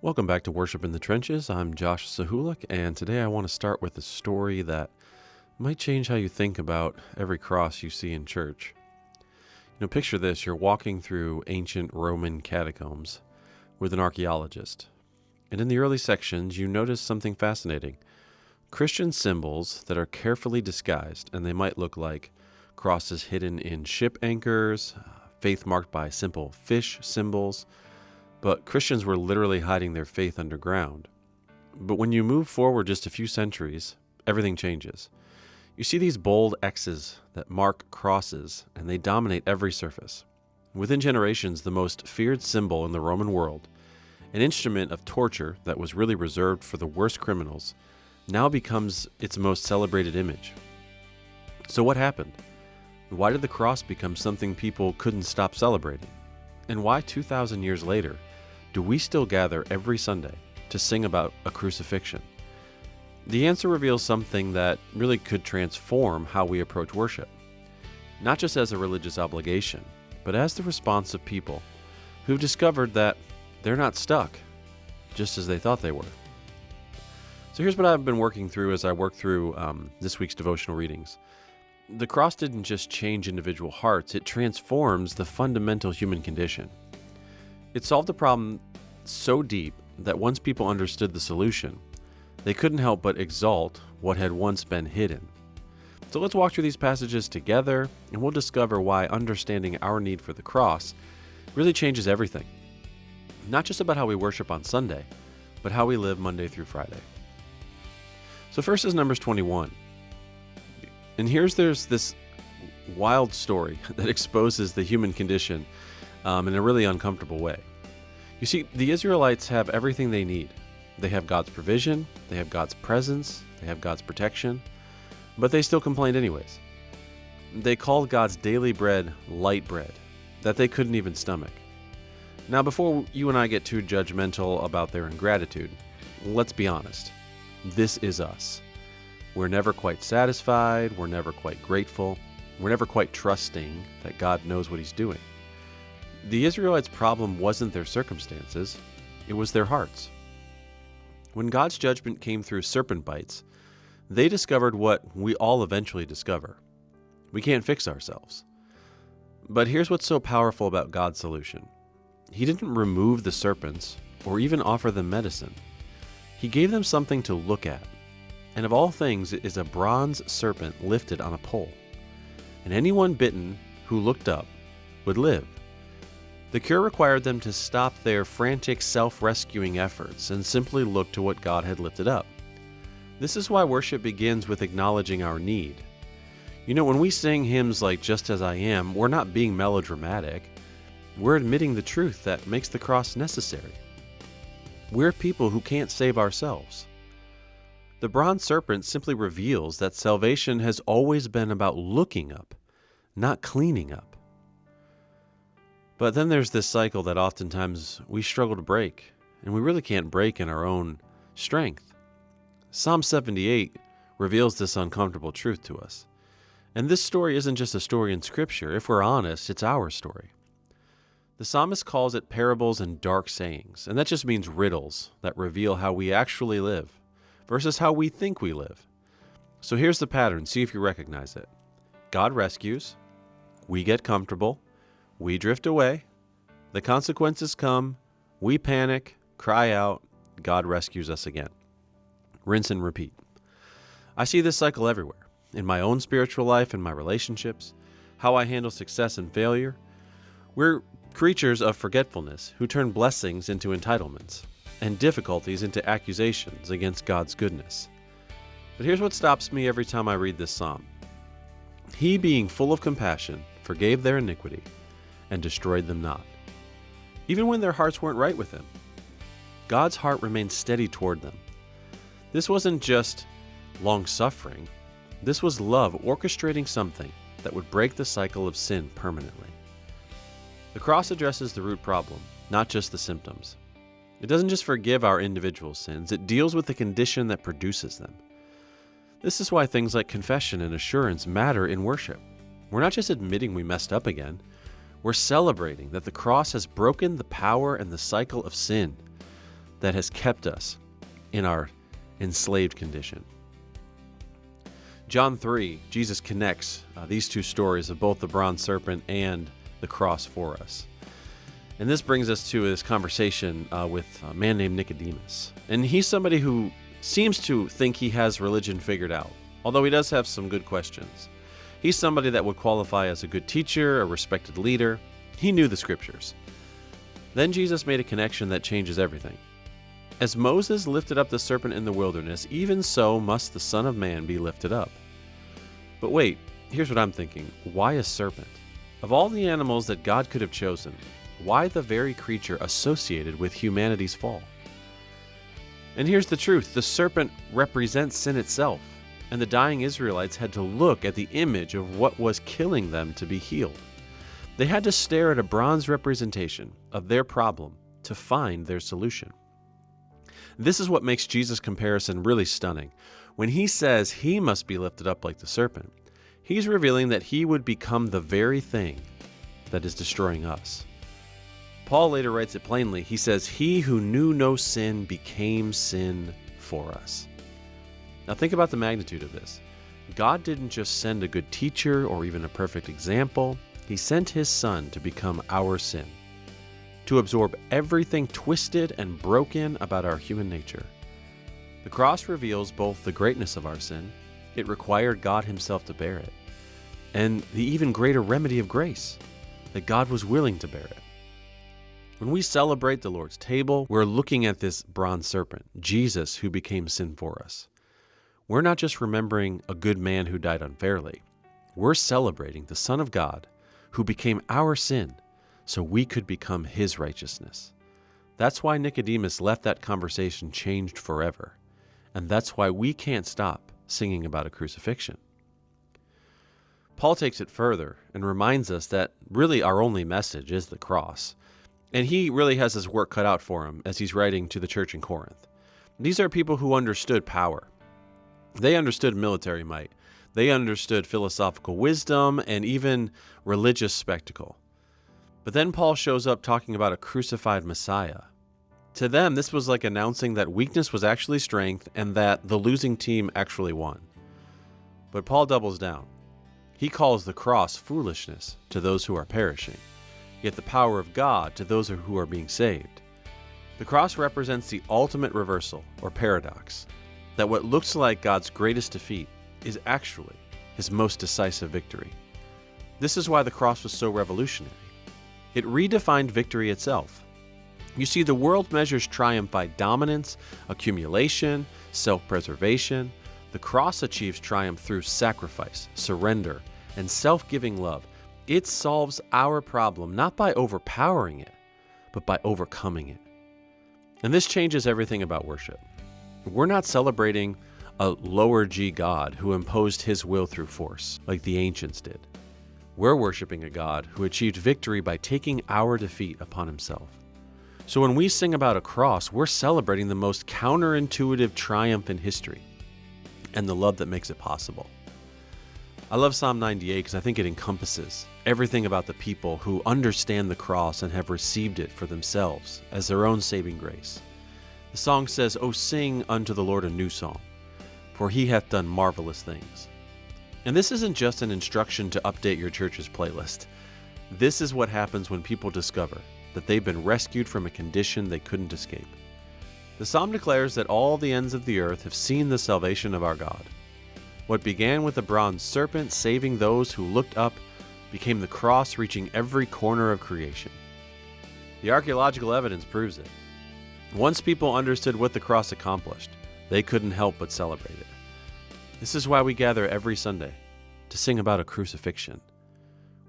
Welcome back to Worship in the Trenches. I'm Josh Sahulik, and today I want to start with a story that might change how you think about every cross you see in church. Picture this. You're walking through ancient Roman catacombs with an archaeologist. And in the early sections, you notice something fascinating. Christian symbols that are carefully disguised, and they might look like crosses hidden in ship anchors, faith marked by simple fish symbols, but Christians were literally hiding their faith underground. But when you move forward just a few centuries, everything changes. You see these bold X's that mark crosses, and they dominate every surface. Within generations, the most feared symbol in the Roman world, an instrument of torture that was really reserved for the worst criminals, now becomes its most celebrated image. So what happened? Why did the cross become something people couldn't stop celebrating? And why 2,000 years later, do we still gather every Sunday to sing about a crucifixion? The answer reveals something that really could transform how we approach worship, not just as a religious obligation, but as the response of people who've discovered that they're not stuck, just as they thought they were. So here's what I've been working through as I work through this week's devotional readings. The cross didn't just change individual hearts, it transforms the fundamental human condition. It solved a problem so deep that once people understood the solution, they couldn't help but exalt what had once been hidden. So let's walk through these passages together, and we'll discover why understanding our need for the cross really changes everything. Not just about how we worship on Sunday, but how we live Monday through Friday. So first is Numbers 21. And there's this wild story that exposes the human condition in a really uncomfortable way. You see, the Israelites have everything they need. They have God's provision, they have God's presence, they have God's protection, but they still complained anyways. They called God's daily bread light bread, that they couldn't even stomach. Now, before you and I get too judgmental about their ingratitude, let's be honest. This is us. We're never quite satisfied, we're never quite grateful, we're never quite trusting that God knows what He's doing. The Israelites' problem wasn't their circumstances, it was their hearts. When God's judgment came through serpent bites, they discovered what we all eventually discover. We can't fix ourselves. But here's what's so powerful about God's solution. He didn't remove the serpents or even offer them medicine. He gave them something to look at. And of all things, it is a bronze serpent lifted on a pole. And anyone bitten who looked up would live. The cure required them to stop their frantic self-rescuing efforts and simply look to what God had lifted up. This is why worship begins with acknowledging our need. When we sing hymns like Just As I Am, we're not being melodramatic. We're admitting the truth that makes the cross necessary. We're people who can't save ourselves. The bronze serpent simply reveals that salvation has always been about looking up, not cleaning up. But then there's this cycle that oftentimes we struggle to break, and we really can't break in our own strength. Psalm 78 reveals this uncomfortable truth to us. And this story isn't just a story in Scripture. If we're honest, it's our story. The psalmist calls it parables and dark sayings, and that just means riddles that reveal how we actually live versus how we think we live. So here's the pattern. See if you recognize it. God rescues. We get comfortable. We drift away. The consequences come. We panic, cry out. God rescues us again. Rinse and repeat. I see this cycle everywhere. In my own spiritual life, in my relationships, how I handle success and failure. We're creatures of forgetfulness who turn blessings into entitlements and difficulties into accusations against God's goodness. But here's what stops me every time I read this psalm. He, being full of compassion, forgave their iniquity and destroyed them not. Even when their hearts weren't right with Him, God's heart remained steady toward them. This wasn't just long-suffering. This was love orchestrating something that would break the cycle of sin permanently. The cross addresses the root problem, not just the symptoms. It doesn't just forgive our individual sins, it deals with the condition that produces them. This is why things like confession and assurance matter in worship. We're not just admitting we messed up again, we're celebrating that the cross has broken the power and the cycle of sin. that has kept us in our enslaved condition. John 3, Jesus connects these two stories of both the bronze serpent and the cross for us. And this brings us to this conversation with a man named Nicodemus. And he's somebody who seems to think he has religion figured out, although he does have some good questions. He's somebody that would qualify as a good teacher, a respected leader. He knew the scriptures. Then Jesus made a connection that changes everything. As Moses lifted up the serpent in the wilderness, even so must the Son of Man be lifted up. But wait, here's what I'm thinking. Why a serpent? Of all the animals that God could have chosen, why the very creature associated with humanity's fall? And here's the truth. The serpent represents sin itself, and the dying Israelites had to look at the image of what was killing them to be healed. They had to stare at a bronze representation of their problem to find their solution. This is what makes Jesus' comparison really stunning. When he says he must be lifted up like the serpent, he's revealing that he would become the very thing that is destroying us. Paul later writes it plainly. He says, "He who knew no sin became sin for us." Now think about the magnitude of this. God didn't just send a good teacher or even a perfect example. He sent his Son to become our sin, to absorb everything twisted and broken about our human nature. The cross reveals both the greatness of our sin, it required God himself to bear it, and the even greater remedy of grace, that God was willing to bear it. When we celebrate the Lord's table, we're looking at this bronze serpent, Jesus, who became sin for us. We're not just remembering a good man who died unfairly. We're celebrating the Son of God who became our sin so we could become his righteousness. That's why Nicodemus left that conversation changed forever. And that's why we can't stop singing about a crucifixion. Paul takes it further and reminds us that really our only message is the cross. And he really has his work cut out for him as he's writing to the church in Corinth. These are people who understood power. They understood military might. They understood philosophical wisdom and even religious spectacle. But then Paul shows up talking about a crucified Messiah. To them, this was like announcing that weakness was actually strength and that the losing team actually won. But Paul doubles down. He calls the cross foolishness to those who are perishing, yet the power of God to those who are being saved. The cross represents the ultimate reversal, or paradox, that what looks like God's greatest defeat is actually his most decisive victory. This is why the cross was so revolutionary. It redefined victory itself. You see, the world measures triumph by dominance, accumulation, self-preservation. The cross achieves triumph through sacrifice, surrender, and self-giving love. It solves our problem not by overpowering it, but by overcoming it. And this changes everything about worship. We're not celebrating a lower G God who imposed his will through force, like the ancients did. We're worshiping a God who achieved victory by taking our defeat upon himself. So when we sing about a cross, we're celebrating the most counterintuitive triumph in history and the love that makes it possible. I love Psalm 98 because I think it encompasses everything about the people who understand the cross and have received it for themselves as their own saving grace. The song says, "O sing unto the Lord a new song, for he hath done marvelous things." And this isn't just an instruction to update your church's playlist. This is what happens when people discover that they've been rescued from a condition they couldn't escape. The psalm declares that all the ends of the earth have seen the salvation of our God. What began with a bronze serpent saving those who looked up became the cross reaching every corner of creation. The archaeological evidence proves it. Once people understood what the cross accomplished, they couldn't help but celebrate it. This is why we gather every Sunday, to sing about a crucifixion.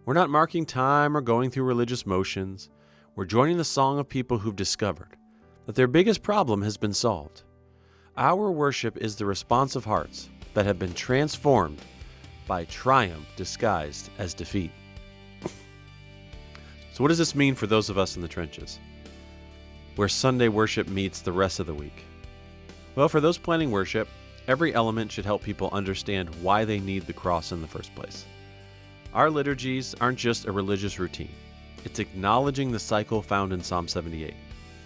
We're not marking time or going through religious motions. We're joining the song of people who've discovered that their biggest problem has been solved. Our worship is the response of hearts that have been transformed by triumph disguised as defeat. So what does this mean for those of us in the trenches, where Sunday worship meets the rest of the week? Well, for those planning worship, every element should help people understand why they need the cross in the first place. Our liturgies aren't just a religious routine. It's acknowledging the cycle found in Psalm 78.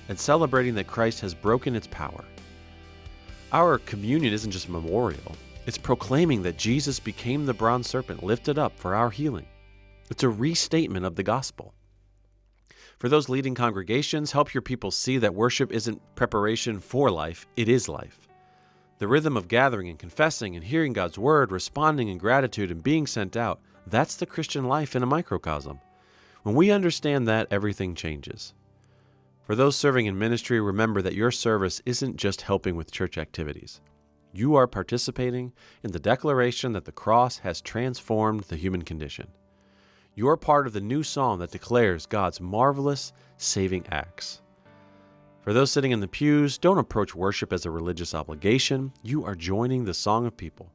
and celebrating that Christ has broken its power. Our communion isn't just a memorial, it's proclaiming that Jesus became the bronze serpent lifted up for our healing. It's a restatement of the gospel. For those leading congregations, help your people see that worship isn't preparation for life, it is life. The rhythm of gathering and confessing and hearing God's word, responding in gratitude and being sent out, that's the Christian life in a microcosm. When we understand that, everything changes. For those serving in ministry, remember that your service isn't just helping with church activities. You are participating in the declaration that the cross has transformed the human condition. You're part of the new song that declares God's marvelous saving acts. For those sitting in the pews, don't approach worship as a religious obligation. You are joining the song of people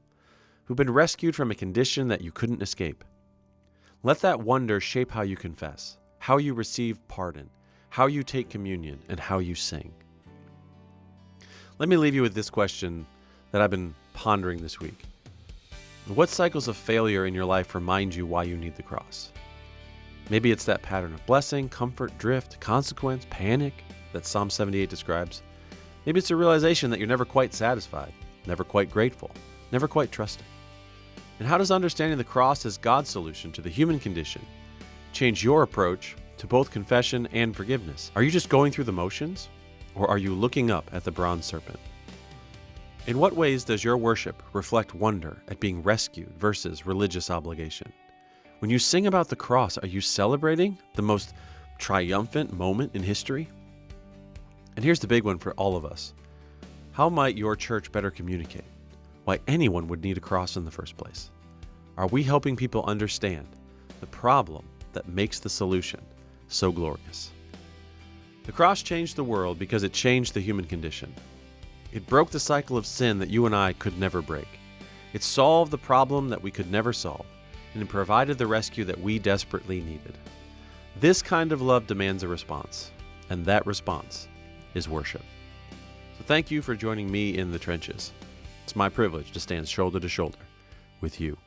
who've been rescued from a condition that you couldn't escape. Let that wonder shape how you confess, how you receive pardon, how you take communion, and how you sing. Let me leave you with this question that I've been pondering this week. What cycles of failure in your life remind you why you need the cross? Maybe it's that pattern of blessing, comfort, drift, consequence, panic that Psalm 78 describes. Maybe it's a realization that you're never quite satisfied, never quite grateful, never quite trusting. And how does understanding the cross as God's solution to the human condition change your approach to both confession and forgiveness? Are you just going through the motions, or are you looking up at the bronze serpent? In what ways does your worship reflect wonder at being rescued versus religious obligation? When you sing about the cross, are you celebrating the most triumphant moment in history? And here's the big one for all of us. How might your church better communicate why anyone would need a cross in the first place? Are we helping people understand the problem that makes the solution so glorious? The cross changed the world because it changed the human condition. It broke the cycle of sin that you and I could never break. It solved the problem that we could never solve, and it provided the rescue that we desperately needed. This kind of love demands a response, and that response is worship. So thank you for joining me in the trenches. It's my privilege to stand shoulder to shoulder with you.